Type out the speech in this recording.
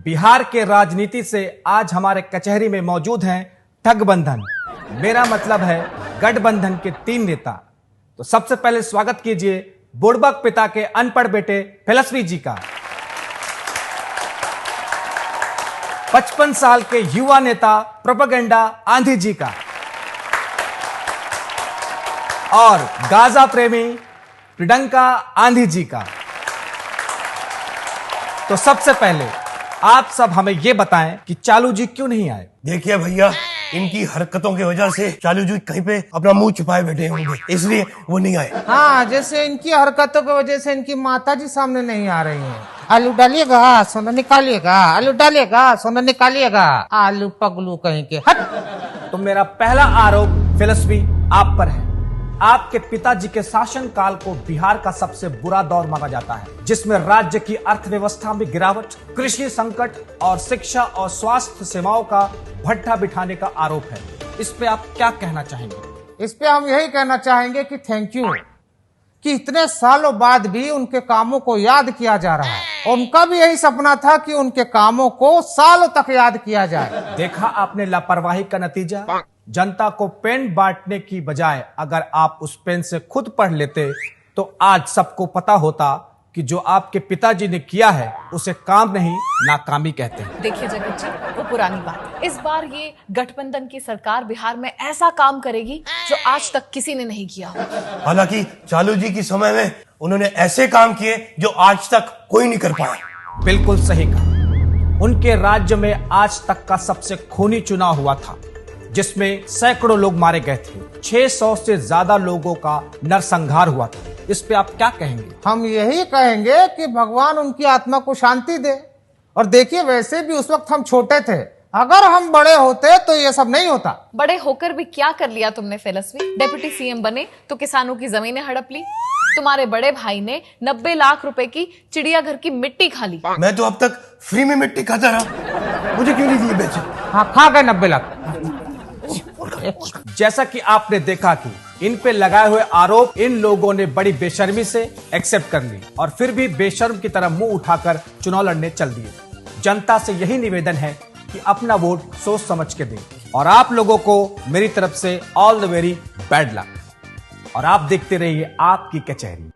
बिहार के राजनीति से आज हमारे कचहरी में मौजूद हैं ठगबंधन, मेरा मतलब है गठबंधन के 3 नेता। तो सबसे पहले स्वागत कीजिए बुड़बक पिता के अनपढ़ बेटे फेलस्वी जी का, 55 साल के युवा नेता प्रोपेगेंडा आंधी जी का और गाजा प्रेमी प्रियंका आंधी जी का। तो सबसे पहले आप सब हमें यह बताएं कि चालू जी क्यों नहीं आए। देखिए भैया, इनकी हरकतों की वजह से चालू जी कहीं पे अपना मुंह छुपाए बैठे होंगे, इसलिए वो नहीं आए। हाँ, जैसे इनकी हरकतों की वजह से इनकी माता जी सामने नहीं आ रही हैं। आलू डालिएगा सोना निकालिएगा, आलू डालिएगा सोना निकालिएगा, आलू पगलू कहीं के हट। तो मेरा पहला आरोप फेलस्वी आप पर है। आपके पिताजी के शासनकाल को बिहार का सबसे बुरा दौर माना जाता है, जिसमें राज्य की अर्थव्यवस्था में गिरावट, कृषि संकट और शिक्षा और स्वास्थ्य सेवाओं का भट्ठा बिठाने का आरोप है। इस पे आप क्या कहना चाहेंगे? इस पे हम यही कहना चाहेंगे कि थैंक यू कि इतने सालों बाद भी उनके कामों को याद किया जा रहा है। उनका भी यही सपना था कि उनके कामों को सालों तक याद किया जाए। देखा आपने लापरवाही का नतीजा। जनता को पेन बांटने की बजाय अगर आप उस पेन से खुद पढ़ लेते तो आज सबको पता होता कि जो आपके पिताजी ने किया है उसे काम नहीं नाकामी कहते हैं। देखिए जगत जी, वो पुरानी बात। इस बार ये गठबंधन की सरकार बिहार में ऐसा काम करेगी जो आज तक किसी ने नहीं किया हो। हालांकि चालू जी के समय में उन्होंने ऐसे काम किए जो आज तक कोई नहीं कर पाया। बिल्कुल सही कहा। उनके राज्य में आज तक का सबसे खूनी चुनाव हुआ था, जिसमें सैकड़ों लोग मारे गए थे। 600 से ज्यादा लोगों का नरसंहार हुआ था। इस पे आप क्या कहेंगे? हम यही कहेंगे कि भगवान उनकी आत्मा को शांति दे। और देखिए, वैसे भी उस वक्त हम छोटे थे, अगर हम बड़े होते तो ये सब नहीं होता। बड़े होकर भी क्या कर लिया तुमने फेलस्वी? डेप्यूटी सीएम बने तो किसानों की जमीनें हड़प ली। तुम्हारे बड़े भाई ने 90 लाख रुपए की चिड़ियाघर की मिट्टी खा ली। मैं तो अब तक फ्री में मिट्टी खाता रहा, मुझे क्यों नहीं दिए बेचे? हाँ, खा गए 90 लाख। जैसा कि आपने देखा कि इन पे लगाए हुए आरोप इन लोगों ने बड़ी बेशर्मी से एक्सेप्ट कर ली और फिर भी बेशर्म की तरह मुंह उठाकर चुनाव लड़ने चल दिए। जनता से यही निवेदन है कि अपना वोट सोच समझ के दें। और आप लोगों को मेरी तरफ से all the very bad luck. और आप देखते रहिए आपकी कचहरी।